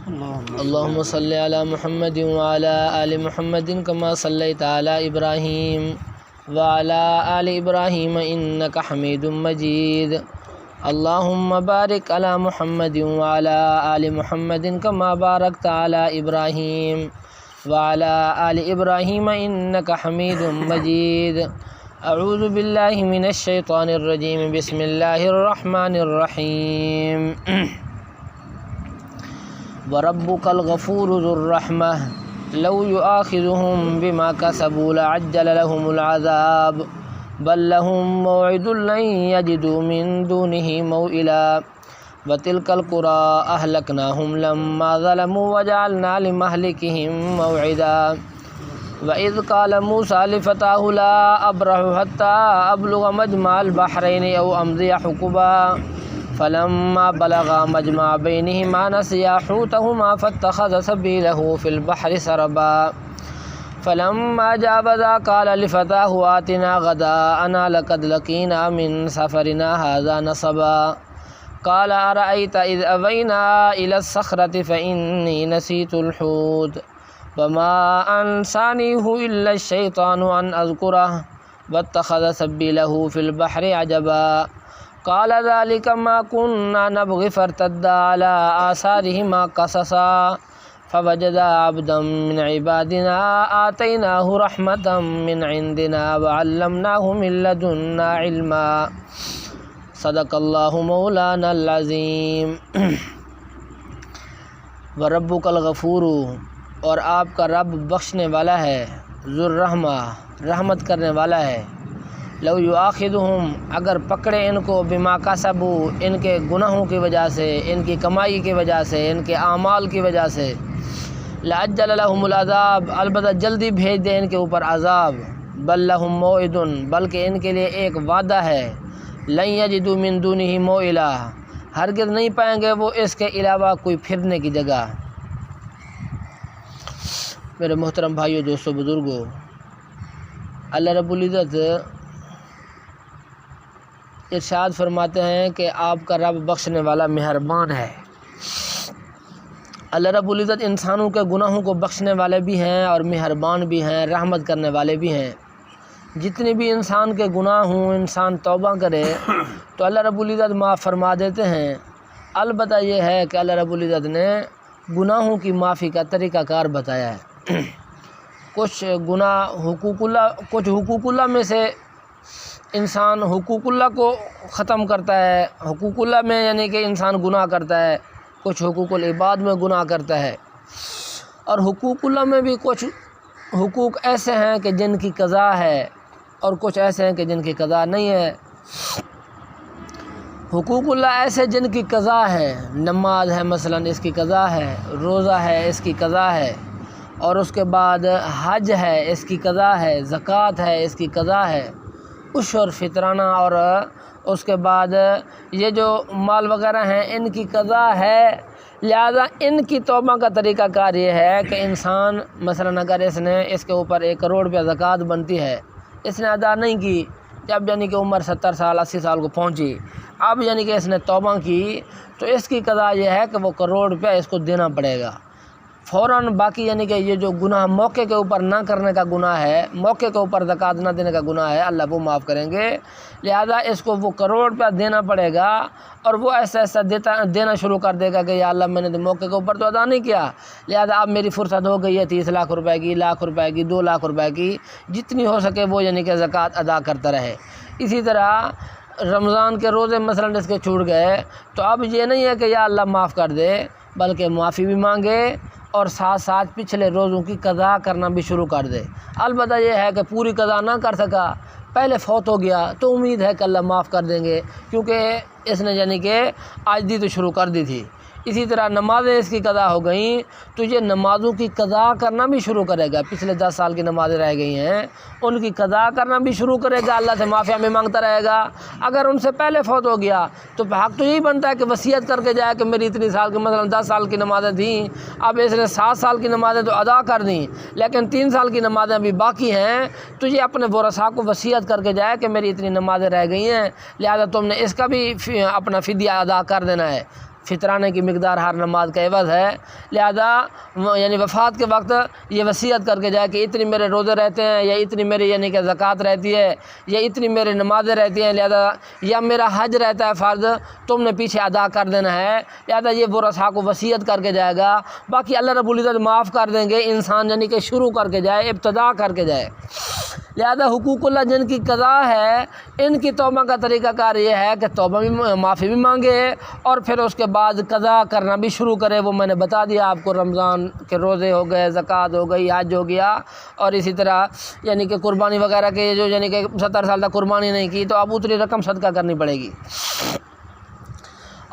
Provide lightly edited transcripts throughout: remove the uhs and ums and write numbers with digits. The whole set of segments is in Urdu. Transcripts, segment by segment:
اللهم صل على محمد وعلى آل محمد كما صليت على إبراهيم وعلى آل إبراهيم إنك حميد مجيد. اللهم بارك على محمد وعلى آل محمد كما باركت على إبراهيم وعلى آل إبراهيم إنك حميد مجيد. أعوذ بالله من الشيطان الرجيم. بسم الله الرحمن الرحيم. وربك الغفور ذو الرحمة لو يؤاخذهم بما كسبوا لعجل لهم العذاب بل لهم موعد لن يجدوا من دونه موئلا وتلك القرى أهلكناهم لما ظلموا وجعلنا لمهلكهم موعدا. وإذ قال موسى لفتاه لا أبرح حتى أبلغ مجمع البحرين أو أمضي حقبا فلما بلغا مجمع بينهما نسيا حوتهما فاتخذ سبيله في البحر سربا فلما جاوزا قال لفتاه آتنا غداءنا لقد لقينا من سفرنا هذا نصبا قال أرأيت إذ أوينا إلى الصخرة فإني نسيت الحوت وما أنسانيه إلا الشيطان أن أذكره واتخذ سبيله في البحر عجبا قال ذلك ما كنا نبغي فارتدا على آثارهما قصصا فوجدا عبدا من عبادنا آتيناه رحمة من عندنا وعلمناه من لدنا علما. صدق اللہ مولانا العظیم. وربک الغفور، اور آپ کا رب بخشنے والا ہے، ذو الرحمہ، رحمت کرنے والا ہے. لو یؤاخذہم، اگر پکڑے ان کو، بما کسبوا، ان کے گناہوں کی وجہ سے، ان کی کمائی کی وجہ سے، ان کے اعمال کی وجہ سے، لعجل لهم العذاب، البتہ جلدی بھیج دے ان کے اوپر عذاب. بل لهم موعد، بلکہ ان کے لیے ایک وعدہ ہے. لن یجدوا من دونہ موئلا، ہرگز نہیں پائیں گے وہ اس کے علاوہ کوئی پھرنے کی جگہ. میرے محترم بھائیو، دوستو، بزرگو، اللہ رب العزت ارشاد فرماتے ہیں کہ آپ کا رب بخشنے والا مہربان ہے. اللہ رب العزت انسانوں کے گناہوں کو بخشنے والے بھی ہیں اور مہربان بھی ہیں، رحمت کرنے والے بھی ہیں. جتنے بھی انسان کے گناہ ہوں، انسان توبہ کرے تو اللہ رب العزت معاف فرما دیتے ہیں. البتہ یہ ہے کہ اللہ رب العزت نے گناہوں کی معافی کا طریقہ کار بتایا ہے. کچھ گناہ کچھ حقوق اللہ میں سے انسان حقوق اللہ کو ختم کرتا ہے. حقوق اللہ میں یعنی کہ انسان گناہ کرتا ہے. کچھ حقوق العباد میں گناہ کرتا ہے. اور حقوق اللہ میں بھی کچھ حقوق ایسے ہیں کہ جن کی قضا ہے اور کچھ ایسے ہیں کہ جن کی قضا نہیں ہے. حقوق اللہ ایسے جن کی قضا ہے، نماز ہے مثلا، اس کی قضا ہے. روزہ ہے، اس کی قضا ہے. اور اس کے بعد حج ہے، اس کی قضا ہے. زکوٰۃ ہے، اس کی قضا ہے. عشر، فطرانہ، اور اس کے بعد یہ جو مال وغیرہ ہیں ان کی قضا ہے. لہذا ان کی توبہ کا طریقہ کار یہ ہے کہ انسان مثلا اگر اس کے اوپر 1 کروڑ روپیہ زکوٰۃ بنتی ہے، اس نے ادا نہیں کی، جب یعنی کہ عمر 70 سال 80 سال کو پہنچی، اب یعنی کہ اس نے توبہ کی، تو اس کی قضا یہ ہے کہ وہ 1 کروڑ روپیہ اس کو دینا پڑے گا فوراً. باقی یعنی کہ یہ جو گناہ موقع کے اوپر نہ کرنے کا گناہ ہے، موقع کے اوپر زکوٰۃ نہ دینے کا گناہ ہے، اللہ وہ معاف کریں گے. لہذا اس کو وہ 1 کروڑ روپیہ دینا پڑے گا اور وہ ایسا دینا شروع کر دے گا کہ یا اللہ میں نے تو موقع کے اوپر تو ادا نہیں کیا، لہذا اب میری فرصت ہو گئی ہے 30 لاکھ روپے کی، 1 لاکھ روپے کی، 2 لاکھ روپے کی، جتنی ہو سکے وہ یعنی کہ زکوٰۃ ادا کرتا رہے. اسی طرح رمضان کے روزے مثلا اس کے چھوٹ گئے تو اب یہ نہیں ہے کہ یا اللہ معاف کر دے، بلکہ معافی بھی مانگے اور ساتھ ساتھ پچھلے روزوں کی قضا کرنا بھی شروع کر دے. البتہ یہ ہے کہ پوری قضا نہ کر سکا، پہلے فوت ہو گیا، تو امید ہے کہ اللہ معاف کر دیں گے، کیونکہ اس نے یعنی کہ آج دی تو شروع کر دی تھی. اسی طرح نمازیں اس کی قضا ہو گئیں تو یہ نمازوں کی قضا کرنا بھی شروع کرے گا. پچھلے 10 سال کی نمازیں رہ گئی ہیں، ان کی قضا کرنا بھی شروع کرے گا، اللہ سے معافی میں مانگتا رہے گا. اگر ان سے پہلے فوت ہو گیا تو حق تو یہی بنتا ہے کہ وصیت کر کے جائے کہ میری اتنی سال کی مثلا 10 سال کی نمازیں تھیں، اب اس نے 7 سال کی نمازیں تو ادا کر دیں لیکن 3 سال کی نمازیں ابھی باقی ہیں، تو یہ اپنے ورثاء کو وصیت کر کے جائے کہ میری اتنی نمازیں رہ گئی ہیں، لہذا تم نے اس کا بھی اپنا فدیہ ادا کر دینا ہے. فطرانے کی مقدار ہر نماز کا عوض ہے۔ لہذا یعنی وفات کے وقت یہ وصیت کر کے جائے کہ اتنی میرے روزے رہتے ہیں، یا اتنی میری یعنی کہ زکوٰۃ رہتی ہے، یا اتنی میری نمازیں رہتی ہیں، لہذا یا میرا حج رہتا ہے فرض، تم نے پیچھے ادا کر دینا ہے۔ لہذا یہ ورثاء کو وصیت کر کے جائے گا، باقی اللہ رب العزت معاف کر دیں گے۔ انسان یعنی کہ شروع کر کے جائے، ابتدا کر کے جائے۔ لہذا حقوق اللہ جن کی قضا ہے، ان کی توبہ کا طریقہ کار یہ ہے کہ توبہ بھی معافی بھی مانگے، اور پھر اس کے بعد قضا کرنا بھی شروع کرے۔ وہ میں نے بتا دیا آپ کو، رمضان کے روزے ہو گئے، زکوٰۃ ہو گئی، حج ہو گیا، اور اسی طرح یعنی کہ قربانی وغیرہ کے جو یعنی کہ 70 سال تک قربانی نہیں کی تو اب اتنی رقم صدقہ کرنی پڑے گی۔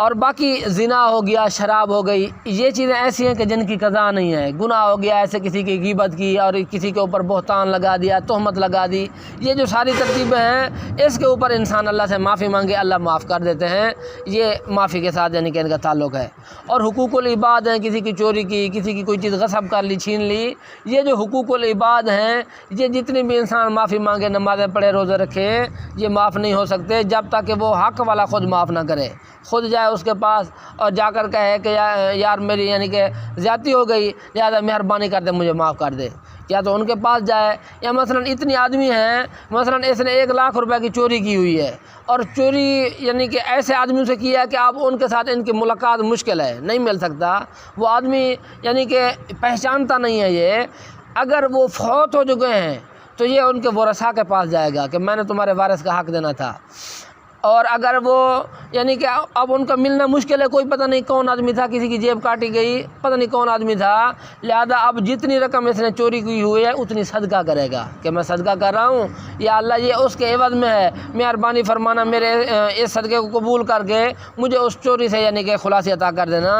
اور باقی زنا ہو گیا، شراب ہو گئی، یہ چیزیں ایسی ہیں کہ جن کی قضا نہیں ہے۔ گناہ ہو گیا، ایسے کسی کی غیبت کی اور کسی کے اوپر بہتان لگا دیا، تہمت لگا دی، یہ جو ساری ترتیبیں ہیں اس کے اوپر انسان اللہ سے معافی مانگے، اللہ معاف کر دیتے ہیں۔ یہ معافی کے ساتھ یعنی کہ ان کا تعلق ہے۔ اور حقوق العباد ہیں، کسی کی چوری کی، کسی کی کوئی چیز غصب کر لی، چھین لی، یہ جو حقوق العباد ہیں، یہ جتنی بھی انسان معافی مانگے، نمازیں پڑھے، روزے رکھے، یہ معاف نہیں ہو سکتے جب تک کہ وہ حق والا خود معاف نہ کرے۔ خود جائے اس کے پاس اور جا کر کہے کہ یار میری یعنی کہ زیادتی ہو گئی، لہذا مہربانی کر دے، مجھے معاف کر دے، یا تو ان کے پاس جائے، یا مثلا اتنی آدمی ہیں، مثلا اس نے 1 لاکھ روپے کی چوری کی ہوئی ہے، اور چوری یعنی کہ ایسے آدمیوں سے کی ہے کہ آپ ان کے ساتھ ان کی ملاقات مشکل ہے، نہیں مل سکتا، وہ آدمی یعنی کہ پہچانتا نہیں ہے یہ، اگر وہ فوت ہو چکے ہیں تو یہ ان کے ورثاء کے پاس جائے گا کہ میں نے تمہارے وارث کا حق دینا تھا۔ اور اگر وہ یعنی کہ اب ان کا ملنا مشکل ہے، کوئی پتہ نہیں کون آدمی تھا، کسی کی جیب کاٹی گئی، پتہ نہیں کون آدمی تھا، لہذا اب جتنی رقم اس نے چوری کی ہوئی ہے اتنی صدقہ کرے گا کہ میں صدقہ کر رہا ہوں، یا اللہ یہ اس کے عوض میں ہے، مہربانی فرمانا میرے اس صدقے کو قبول کر کے مجھے اس چوری سے یعنی کہ خلاصی عطا کر دینا۔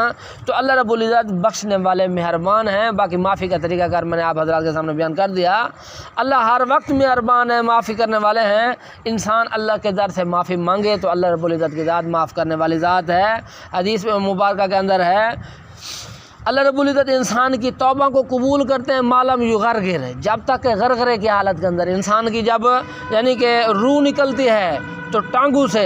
تو اللہ رب العزت بخشنے والے مہربان ہیں۔ باقی معافی کا طریقہ کار میں نے آپ حضرات کے سامنے بیان کر دیا۔ اللہ ہر وقت مہربان ہے، معافی کرنے والے ہیں۔ انسان اللہ کے در سے معافی مانگے تو اللہ رب العزت کی ذات معاف کرنے والی ذات ہے۔ حدیث مبارکہ کے اندر ہے، اللہ رب العزت انسان کی توبہ کو قبول کرتے ہیں مالم یغرغر، جب تک کہ غرغرے کی حالت کے اندر انسان کی جب یعنی کہ روح نکلتی ہے تو ٹانگوں سے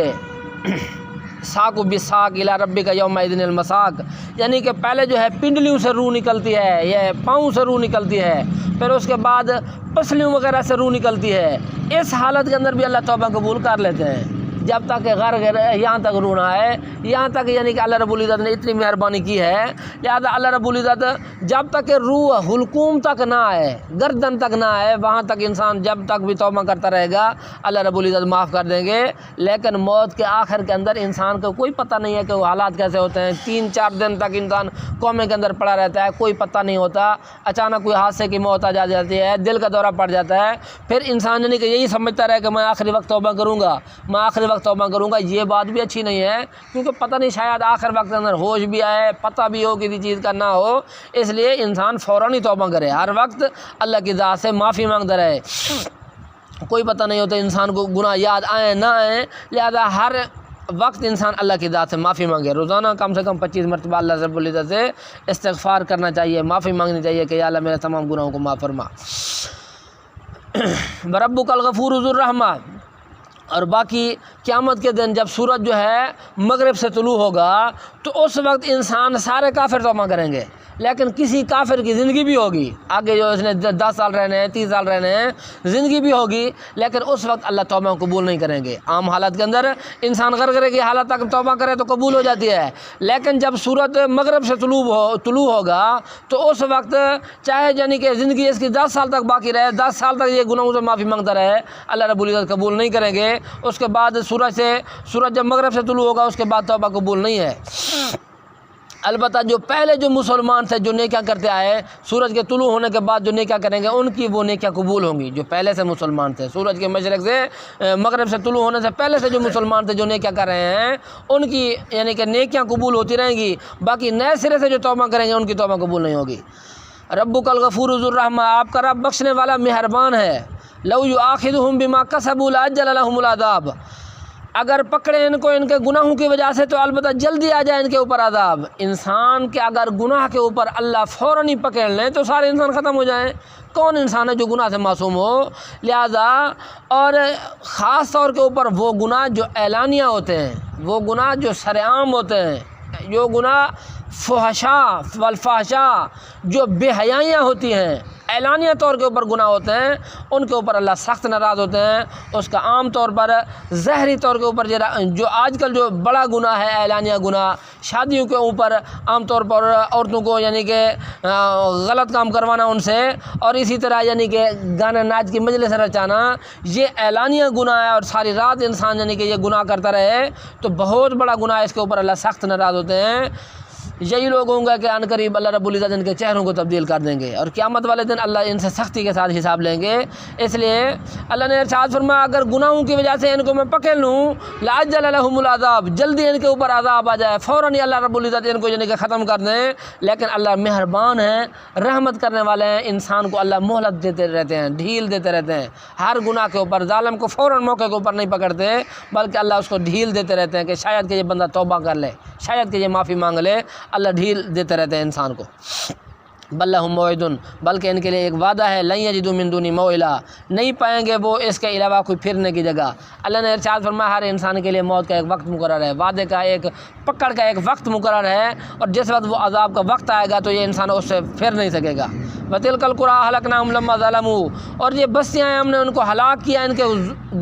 ساق بساق الی ربک یومئذ المساق، یعنی کہ پہلے جو ہے پنڈلیوں سے روح نکلتی ہے، یہ پاؤں سے روح نکلتی ہے، پھر اس کے بعد پسلیوں وغیرہ سے روح نکلتی ہے۔ اس حالت کے اندر بھی اللہ توبہ قبول کر لیتے ہیں، جب تک کہ غرغر یہاں تک روح نہ آئے، یہاں تک یعنی کہ اللہ رب العزت نے اتنی مہربانی کی ہے، لہذا اللہ رب العزت جب تک کہ روح حلقوم تک نہ آئے، گردن تک نہ آئے، وہاں تک انسان جب تک بھی توبہ کرتا رہے گا اللہ رب العزت معاف کر دیں گے۔ لیکن موت کے آخر کے اندر انسان کو کوئی پتہ نہیں ہے کہ وہ حالات کیسے ہوتے ہیں۔ 3-4 دن تک انسان کومے کے اندر پڑا رہتا ہے، کوئی پتہ نہیں ہوتا، اچانک کوئی حادثے کی موت آ جاتی ہے، دل کا دورہ پڑ جاتا ہے، پھر انسان یعنی کہ یہی سمجھتا رہے کہ میں آخری وقت توبہ کروں گا، میں آخری وقت توبہ کروں گا۔ یہ بات بھی اچھی نہیں ہے، کیونکہ پتہ نہیں شاید آخر وقت کے اندر ہوش بھی آئے، پتہ بھی ہو کسی چیز کا نہ ہو، اس لیے انسان فوراً ہی توبہ کرے، ہر وقت اللہ کی ذات سے معافی مانگتا رہے۔ کوئی پتہ نہیں ہوتا انسان کو گناہ یاد آئیں نہ آئیں، لہذا ہر وقت انسان اللہ کی ذات سے معافی مانگے۔ روزانہ کم سے کم 25 مرتبہ اللہ رب العزت سے استغفار کرنا چاہیے، معافی مانگنی چاہیے کہ یا اللہ میرے تمام گناہوں کو معاف فرما۔ ربک الغفور ذو الرحمہ۔ اور باقی قیامت کے دن جب سورج جو ہے مغرب سے طلوع ہوگا تو اس وقت انسان سارے کافر توبہ کریں گے، لیکن کسی کافر کی زندگی بھی ہوگی، آگے جو اس نے 10 سال رہنے ہیں، 30 سال رہنے ہیں، زندگی بھی ہوگی، لیکن اس وقت اللہ توبہ قبول نہیں کریں گے۔ عام حالت کے اندر انسان غرغرے کی حالت تک توبہ کرے تو قبول ہو جاتی ہے، لیکن جب سورج مغرب سے طلوع ہوگا تو اس وقت چاہے یعنی کہ زندگی اس کی 10 سال تک باقی رہے، 10 سال تک یہ گناہوں سے معافی مانگتا رہے، اللہ رب العزت قبول نہیں کریں گے۔ اس کے بعد سورج جب مغرب سے طلوع ہوگا اس کے بعد توبہ قبول نہیں ہے۔ البتہ جو پہلے جو مسلمان تھے جو نیکیاں کرتے آئے، سورج کے طلوع ہونے کے بعد جو نیکیاں کریں گے ان کی وہ نیکیاں قبول ہوں گی۔ جو پہلے سے مسلمان تھے، سورج کے مشرق سے مغرب سے طلوع ہونے سے پہلے سے جو مسلمان تھے جو نیکیاں کر رہے ہیں ان کی یعنی کہ نیکیاں قبول ہوتی رہیں گی، باقی نئے سرے سے جو توبہ کریں گے ان کی توبہ قبول نہیں ہوگی۔ ربک الغفور ذو الرحمہ، آپ کا رب بخشنے والا مہربان ہے۔ لو یؤاخذہم بما کسبوا لعجل لهم العذاب، اگر پکڑے ان کو ان کے گناہوں کی وجہ سے تو البتہ جلدی آ جائے ان کے اوپر عذاب۔ انسان کے اگر گناہ کے اوپر اللہ فوراً ہی پکڑ لیں تو سارے انسان ختم ہو جائیں۔ کون انسان ہے جو گناہ سے معصوم ہو؟ لہذا اور خاص طور کے اوپر وہ گناہ جو اعلانیہ ہوتے ہیں، وہ گناہ جو سر عام ہوتے ہیں، جو گناہ فحشا والفحشا، جو بے حیائیاں ہوتی ہیں، اعلانیہ طور کے اوپر گناہ ہوتے ہیں، ان کے اوپر اللہ سخت ناراض ہوتے ہیں۔ اس کا عام طور پر ظاہری طور کے اوپر جو آج کل جو بڑا گناہ ہے اعلانیہ گناہ، شادیوں کے اوپر عام طور پر عورتوں کو یعنی کہ غلط کام کروانا ان سے، اور اسی طرح یعنی کہ گانا ناچ کی مجلس رچانا، یہ اعلانیہ گناہ ہے، اور ساری رات انسان یعنی کہ یہ گناہ کرتا رہے تو بہت بڑا گناہ ہے، اس کے اوپر اللہ سخت ناراض ہوتے ہیں۔ یہی لوگ ہوں گے کہ ان قریب اللہ رب العزت ان کے چہروں کو تبدیل کر دیں گے، اور قیامت والے دن اللہ ان سے سختی کے ساتھ حساب لیں گے۔ اس لیے اللہ نے ارشاد فرمایا اگر گناہوں کی وجہ سے ان کو میں پکڑ لوں لعجل لهم العذاب، جلدی ان کے اوپر عذاب آ جائے، فوراً ہی اللہ رب العزت ان کو یعنی کہ ختم کر دیں۔ لیکن اللہ مہربان ہے، رحمت کرنے والے ہیں، انسان کو اللہ مہلت دیتے رہتے ہیں، ڈھیل دیتے رہتے ہیں۔ ہر گناہ کے اوپر ظالم کو فوراً موقع کے اوپر نہیں پکڑتے، بلکہ اللہ اس کو ڈھیل دیتے رہتے ہیں کہ شاید کہ یہ بندہ توبہ کر لے، شاید کہ یہ معافی مانگ لے، اللہ ڈھیل دیتے رہتے ہیں انسان کو۔ بل لہم موعد، بلکہ ان کے لیے ایک وعدہ ہے، لن یجدوا من دونی موئلا، نہیں پائیں گے وہ اس کے علاوہ کوئی پھرنے کی جگہ۔ اللہ نے ارشاد فرمایا ہر انسان کے لیے موت کا ایک وقت مقرر ہے، وعدے کا ایک پکڑ کا ایک وقت مقرر ہے، اور جس وقت وہ عذاب کا وقت آئے گا تو یہ انسان اس سے پھر نہیں سکے گا۔ وَتِلْكَ الْقُرَىٰ أَهْلَكْنَاهُمْ لَمَّا ظَلَمُوا، اور یہ بستیاں ہیں ہم نے ان کو ہلاک کیا ان کے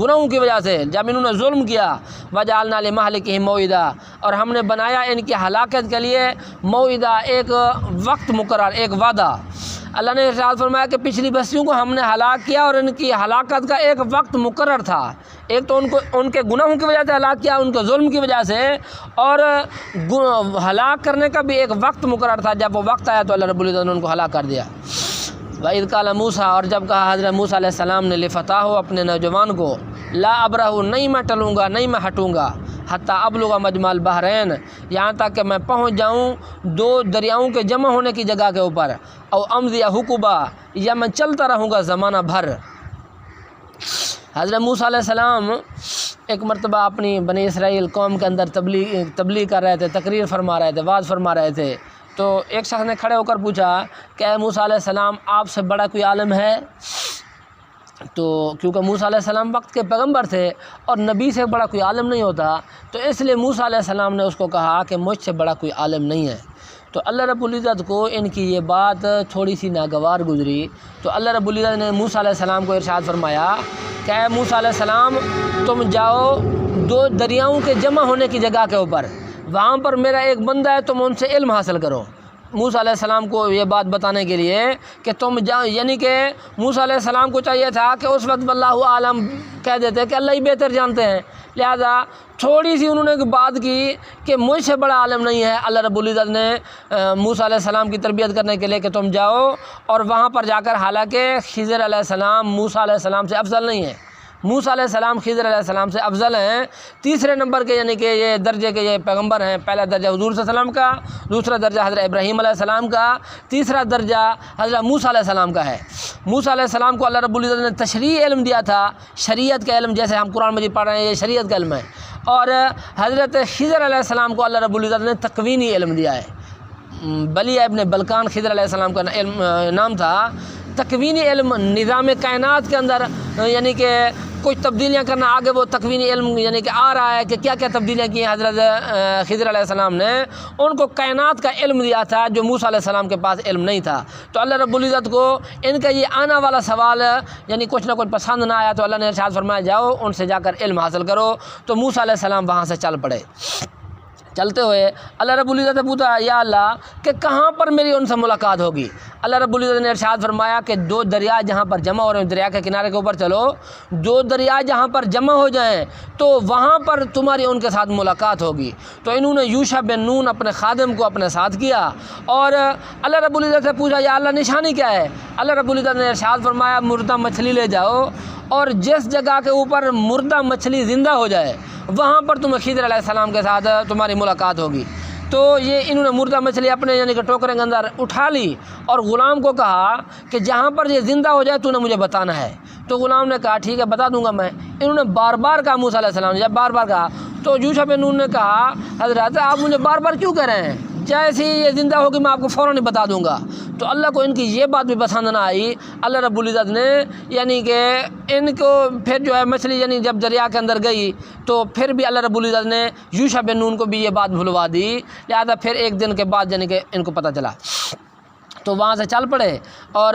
گناہوں کی وجہ سے، جب انہوں نے ظلم کیا۔ وَجَعَلْنَا لِمَهْلِكِهِم مَوْعِدًا، اور ہم نے بنایا ان کی ہلاکت کے لیے موعدہ، ایک وقت مقرر، ایک وعدہ۔ اللہ نے ارشاد فرمایا کہ پچھلی بستیوں کو ہم نے ہلاک کیا، اور ان کی ہلاکت کا ایک وقت مقرر تھا۔ ایک تو ان کے گناہوں کی وجہ سے ہلاک کیا، ان کے ظلم کی وجہ سے، اور ہلاک کرنے کا بھی ایک وقت مقرر تھا۔ جب وہ وقت آیا تو اللہ رب العزت نے ان کو ہلاک کر دیا۔ وَإِذْ قَالَ موسیٰ، اور جب کہا حضرت موسیٰ علیہ السلام نے لِفَتَاهُ، اپنے نوجوان کو، لا ابرح، نہیں میں ٹلوں گا، نہیں میں ہٹوں گا، حتیٰ ابلغ مجمع البحرین، یہاں تک کہ میں پہنچ جاؤں دو دریاؤں کے جمع ہونے کی جگہ کے اوپر، او امضی حقبہ، یا میں چلتا رہوں گا زمانہ بھر۔ حضرت موسیٰ علیہ السلام ایک مرتبہ اپنی بنی اسرائیل قوم کے اندر تبلیغ کر رہے تھے، تقریر فرما رہے تھے، وعظ فرما رہے تھے، تو ایک شخص نے کھڑے ہو کر پوچھا کہ اے موسیٰ علیہ السلام، آپ سے بڑا کوئی عالم ہے؟ تو کیونکہ موسیٰ علیہ السلام وقت کے پیغمبر تھے، اور نبی سے بڑا کوئی عالم نہیں ہوتا، تو اس لیے موسیٰ علیہ السلام نے اس کو کہا کہ مجھ سے بڑا کوئی عالم نہیں ہے۔ تو اللہ رب العزت کو ان کی یہ بات تھوڑی سی ناگوار گزری، تو اللہ رب العزت نے موسیٰ علیہ السلام کو ارشاد فرمایا کہ اے موسیٰ علیہ السلام، تم جاؤ دو دریاؤں کے جمع ہونے کی جگہ کے اوپر، وہاں پر میرا ایک بندہ ہے، تم ان سے علم حاصل کرو۔ موسیٰ علیہ السلام کو یہ بات بتانے کے لیے کہ تم جاؤ، یعنی کہ موسیٰ علیہ السلام کو چاہیے تھا کہ اس وقت واللہ عالم کہہ دیتے کہ اللہ ہی بہتر جانتے ہیں، لہذا تھوڑی سی انہوں نے بات کی کہ مجھ سے بڑا عالم نہیں ہے۔ اللہ رب العزت نے موسیٰ علیہ السلام کی تربیت کرنے کے لیے کہ تم جاؤ، اور وہاں پر جا کر، حالانکہ خضر علیہ السلام موسیٰ علیہ السلام سے افضل نہیں ہے، موسیٰ علیہ السلام خضر علیہ السلام سے افضل ہیں، تیسرے نمبر کے یعنی کہ یہ درجے کے یہ پیغمبر ہیں۔ پہلا درجہ حضور صلی اللہ علیہ وسلم کا، دوسرا درجہ حضرت ابراہیم علیہ السلام کا، تیسرا درجہ حضرت موسیٰ علیہ السلام کا ہے۔ موسیٰ علیہ السلام کو اللہ رب العزت نے تشریعی علم دیا تھا، شریعت کا علم، جیسے ہم قرآن مجید پڑھ رہے ہیں یہ شریعت کا علم ہے، اور حضرت خضر علیہ السلام کو اللہ رب العزت نے تکوینی علم دیا ہے۔ بلی ابن بلقان خضر علیہ السلام کا نام تھا۔ تکوینی علم، نظام کائنات کے اندر یعنی کہ کچھ تبدیلیاں کرنا، آگے وہ تکوینی علم یعنی کہ آ رہا ہے کہ کیا کیا تبدیلیاں کی ہیں حضرت خضر علیہ السلام نے، ان کو کائنات کا علم دیا تھا جو موسیٰ علیہ السلام کے پاس علم نہیں تھا۔ تو اللہ رب العزت کو ان کا یہ آنا والا سوال یعنی کچھ نہ کچھ پسند نہ آیا، تو اللہ نے ارشاد فرمایا جاؤ ان سے جا کر علم حاصل کرو۔ تو موسیٰ علیہ السلام وہاں سے چل پڑے۔ چلتے ہوئے اللہ رب العزت نے پوچھا یا اللہ کہ کہاں پر میری ان سے ملاقات ہوگی؟ اللہ رب العزت نے ارشاد فرمایا کہ دو دریا جہاں پر جمع ہو رہے ہیں، دریا کے کنارے کے اوپر چلو، دو دریا جہاں پر جمع ہو جائیں تو وہاں پر تمہاری ان کے ساتھ ملاقات ہوگی۔ تو انہوں نے یوشع بن نون اپنے خادم کو اپنے ساتھ کیا، اور اللہ رب العزت سے پوچھا یا اللہ نشانی کیا ہے؟ اللہ رب العزت نے ارشاد فرمایا مردہ مچھلی لے جاؤ، اور جس جگہ کے اوپر مردہ مچھلی زندہ ہو جائے وہاں پر تمہیں خضر علیہ السلام کے ساتھ تمہاری ملاقات ہوگی۔ تو یہ انہوں نے مردہ مچھلی اپنے یعنی کہ ٹوکرے کے اندر اٹھا لی، اور غلام کو کہا کہ جہاں پر یہ زندہ ہو جائے تو نے مجھے بتانا ہے۔ تو غلام نے کہا ٹھیک ہے بتا دوں گا میں۔ انہوں نے بار بار کہا موسیٰ علیہ السلام نے، جب بار بار کہا تو یوشع بن نون نے کہا حضرت آپ مجھے بار بار کیوں کہہ رہے ہیں؟ جیسے ہی یہ زندہ ہوگی میں آپ کو فوراً بتا دوں گا۔ تو اللہ کو ان کی یہ بات بھی پسند نہ آئی، اللہ رب العزت نے یعنی کہ ان کو پھر جو ہے مچھلی یعنی جب دریا کے اندر گئی تو پھر بھی اللہ رب العزت نے یوشع بن نون کو بھی یہ بات بھلوا دی، لہذا پھر ایک دن کے بعد یعنی کہ ان کو پتہ چلا تو وہاں سے چل پڑے، اور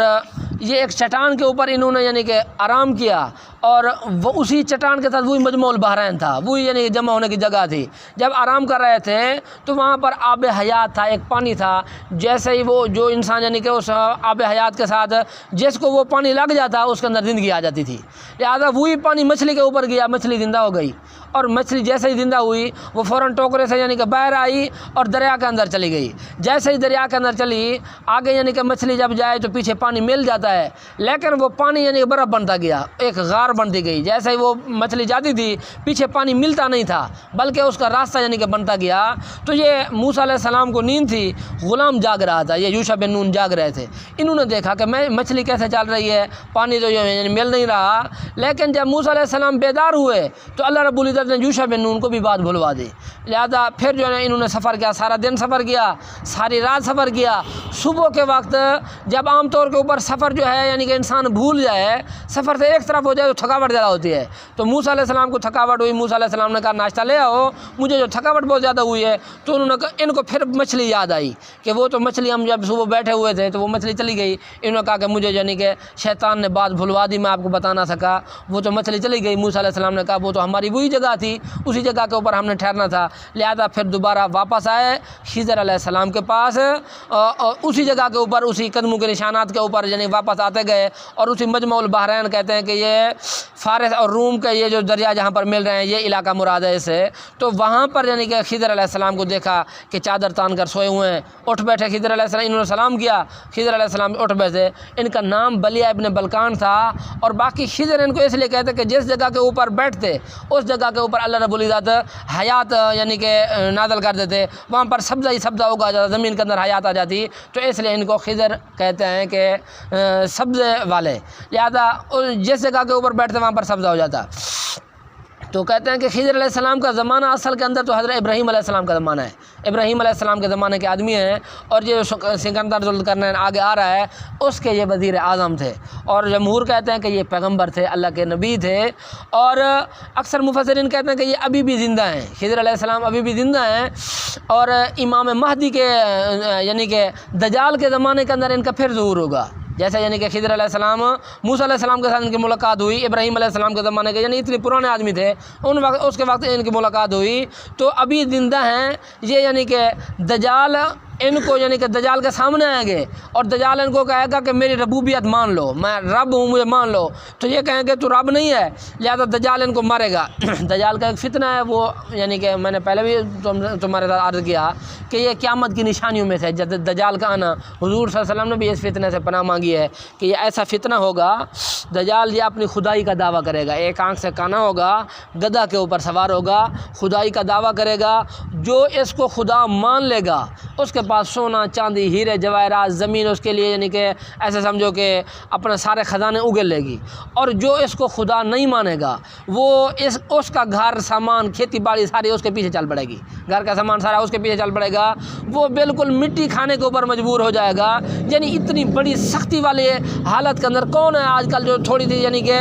یہ ایک چٹان کے اوپر انہوں نے یعنی کہ آرام کیا، اور وہ اسی چٹان کے ساتھ وہی مجمع البحرین تھا، وہی یعنی جمع ہونے کی جگہ تھی۔ جب آرام کر رہے تھے تو وہاں پر آب حیات تھا، ایک پانی تھا، جیسے ہی وہ جو انسان یعنی کہ اس آب حیات کے ساتھ جس کو وہ پانی لگ جاتا اس کے اندر زندگی آ جاتی تھی، لہٰذا وہی پانی مچھلی کے اوپر گیا، مچھلی زندہ ہو گئی، اور مچھلی جیسے ہی زندہ ہوئی وہ فوراً ٹوکرے سے یعنی کہ باہر آئی اور دریا کے اندر چلی گئی۔ جیسے ہی دریا کے اندر چلی آگے یعنی کہ مچھلی جب جائے تو پیچھے پانی مل جاتا ہے، لیکن وہ پانی یعنی کہ برف بنتا گیا، ایک غار بنتی گئی۔ جیسے ہی وہ مچھلی جاتی تھی پیچھے پانی ملتا نہیں تھا بلکہ اس کا راستہ یعنی کہ بنتا گیا۔ تو یہ موسیٰ علیہ السلام کو نیند تھی، غلام جاگ رہا تھا، یہ یوشع بن نون جاگ رہے تھے، انہوں نے دیکھا کہ مچھلی کیسے چل رہی ہے، پانی تو یعنی مل نہیں رہا، لیکن جب موسیٰ علیہ السلام بیدار ہوئے تو اللہ رب العزت نے یوشع بن نون کو بھی بات بھلوا دی، لہذا پھر جو ہے انہوں نے سفر کیا، سارا دن سفر کیا، ساری رات سفر کیا۔ صبح کے وقت جب عام طور کے اوپر سفر جو ہے یعنی کہ انسان بھول جائے، سفر سے ایک طرف ہو جائے تو تھکاوٹ زیادہ ہوتی ہے، تو موسیٰ علیہ السلام کو تھکاوٹ ہوئی، موسیٰ علیہ السلام نے کہا ناشتہ لے آؤ، مجھے جو تھکاوٹ بہت زیادہ ہوئی ہے، تو انہوں نے کہا ان کو پھر مچھلی یاد آئی کہ وہ تو مچھلی ہم جب صبح بیٹھے ہوئے تھے تو وہ مچھلی چلی گئی، انہوں نے کہا کہ مجھے یعنی کہ شیطان نے بات بھلوا دی، میں آپ کو بتا نہ سکا، وہ تو مچھلی چلی گئی۔ موسیٰ علیہ السلام نے کہا وہ تو ہماری وہی جگہ تھی، اسی جگہ کے اوپر ہم نے ٹھہرنا تھا، لہذا پھر دوبارہ واپس آئے خضر علیہ السلام کے پاس، اور اسی جگہ کے اوپر اسی قدموں کے نشانات کے اوپر یعنی واپس آتے گئے، اور اسی مجمع البحرین کہتے ہیں کہ یہ فارس اور روم کے یہ جو دریا جہاں پر مل رہے ہیں یہ علاقہ مراد ہے اسے، تو وہاں پر یعنی کہ خضر علیہ السلام کو دیکھا کہ چادر تان کر سوئے ہوئے ہیں، اٹھ بیٹھے خضر علیہ السلام، انہوں نے سلام کیا، خضر علیہ السلام اٹھ بیٹھے، ان کا نام بلیہ ابن بلکان تھا، اور باقی خضر ان کو اس لیے کہتے کہ جس جگہ کے اوپر بیٹھتے اس جگہ کے اوپر اللہ رب العزت حیات یعنی کہ نازل کر دیتے، وہاں پر سبزہ ہی سبزہ اگا جاتا، زمین کے اندر حیات آ جاتی، تو اس لیے ان کو خضر کہتے ہیں کہ سبزے والے، لہذا جس جگہ کے اوپر بیٹھتے وہاں پر سبزہ ہو جاتا۔ تو کہتے ہیں کہ خضر علیہ السلام کا زمانہ اصل کے اندر تو حضرت ابراہیم علیہ السلام کا زمانہ ہے، ابراہیم علیہ السلام کے زمانے کے آدمی ہیں، اور یہ سکندر ذوالقرنین آگے آ رہا ہے اس کے یہ وزیر اعظم تھے، اور جمہور کہتے ہیں کہ یہ پیغمبر تھے، اللہ کے نبی تھے، اور اکثر مفسرین کہتے ہیں کہ یہ ابھی بھی زندہ ہیں، خضر علیہ السلام ابھی بھی زندہ ہیں، اور امام مہدی کے یعنی کہ دجال کے زمانے کے اندر ان کا پھر ظہور ہوگا، جیسے یعنی کہ خضر علیہ السلام موسیٰ علیہ السلام کے ساتھ ان کی ملاقات ہوئی، ابراہیم علیہ السلام کے زمانے کے یعنی اتنے پرانے آدمی تھے اس کے وقت ان کی ملاقات ہوئی، تو ابھی زندہ ہیں یہ، یعنی کہ دجال ان کو یعنی کہ دجال کے سامنے آئیں گے اور دجال ان کو کہے گا کہ میری ربوبیت مان لو، میں رب ہوں مجھے مان لو، تو یہ کہیں گے تو رب نہیں ہے، لہذا دجال ان کو مارے گا۔ دجال کا ایک فتنہ ہے وہ یعنی کہ میں نے پہلے بھی تمہارے ساتھ عرض کیا کہ یہ قیامت کی نشانیوں میں سے دجال کا آنا، حضور صلی اللہ علیہ وسلم نے بھی اس فتنے سے پناہ مانگی ہے کہ یہ ایسا فتنہ ہوگا، دجال یہ اپنی خدائی کا دعویٰ کرے گا، ایک آنکھ سے کانا ہوگا، گدھا کے اوپر سوار ہوگا، خدائی کا دعویٰ کرے گا، جو اس کو خدا مان لے گا اس کے پاس سونا چاندی ہیرے جواہرات زمین اس کے لیے یعنی کہ ایسے سمجھو کہ اپنے سارے خزانے اگل لے گی، اور جو اس کو خدا نہیں مانے گا وہ اس کا گھر سامان کھیتی باڑی ساری اس کے پیچھے چل پڑے گی، گھر کا سامان سارا اس کے پیچھے چل پڑے گا، وہ بالکل مٹی کھانے کے اوپر مجبور ہو جائے گا۔ یعنی اتنی بڑی سختی والے حالت کے اندر کون ہے آج کل جو تھوڑی سی یعنی کہ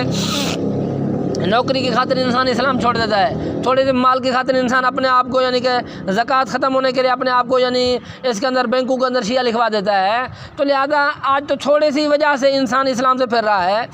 نوکری کی خاطر انسان اسلام چھوڑ دیتا ہے، تھوڑے سے مال کی خاطر انسان اپنے آپ کو یعنی کہ زکوٰۃ ختم ہونے کے لیے اپنے آپ کو یعنی اس کے اندر بینکوں کے اندر شیعہ لکھوا دیتا ہے، تو لہذا آج تو تھوڑی سی وجہ سے انسان اسلام سے پھر رہا ہے،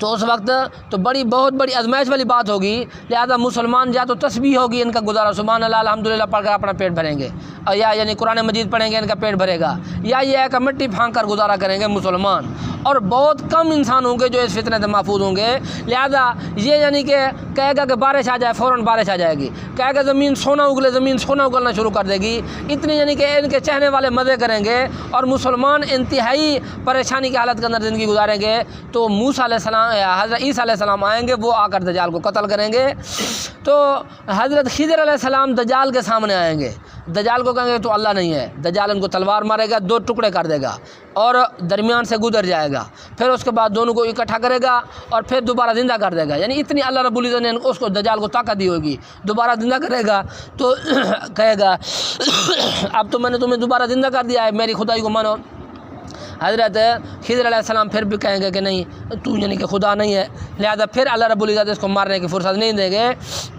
تو اس وقت تو بہت بڑی آزمائش والی بات ہوگی، لہذا مسلمان یا تو تسبیح ہوگی ان کا گزارا سبحان اللہ الحمدللہ پڑھ کر اپنا پیٹ بھریں گے، اور یا یعنی قرآن مجید پڑھیں گے ان کا پیٹ بھرے گا، یا یہ ہے کہ مٹی پھانک کر گزارا کریں گے مسلمان، اور بہت کم انسان ہوں گے جو اس فتنے سے محفوظ ہوں گے۔ لہذا یہ یعنی کہ کہے گا کہ بارش آ جائے فوراً بارش آ جائے گی، کہے گا زمین سونا اگلے زمین سونا اگلنا شروع کر دے گی، اتنی یعنی کہ ان کے چہنے والے مزے کریں گے، اور مسلمان انتہائی پریشانی کی حالت کے اندر زندگی گزاریں گے، تو موسیٰ علیہ السلام حضرت عیسیٰ علیہ السلام آئیں گے، وہ آ کر دجال کو قتل کریں گے، تو حضرت خضر علیہ السلام دجال کے سامنے آئیں گے، دجال کو کہیں گے تو اللہ نہیں ہے، دجال ان کو تلوار مارے گا، 2 ٹکڑے کر دے گا اور درمیان سے گزر جائے گا، پھر اس کے بعد دونوں کو اکٹھا کرے گا اور پھر دوبارہ زندہ کر دے گا۔ یعنی اتنی اللہ رب العزت نے اس کو دجال کو طاقت دی ہوگی، دوبارہ زندہ کرے گا تو کہے گا اب تو میں نے تمہیں دوبارہ زندہ کر دیا ہے، میری خدائی کو مانو۔ حضرت خضر علیہ السلام پھر بھی کہیں گے کہ نہیں تو یعنی کہ خدا نہیں ہے، لہذا پھر اللہ رب العزت اس کو مارنے کی فرصت نہیں دیں گے۔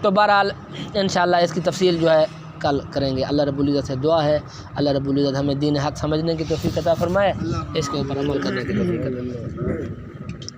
تو بہرحال انشاءاللہ اس کی تفصیل جو ہے کل کریں گے۔ اللہ رب العزت سے دعا ہے اللہ رب العزت ہمیں دین حق سمجھنے کی توفیق عطا فرمائے، اس کے اوپر عمل کرنے کی توفیق عطا فرمائے۔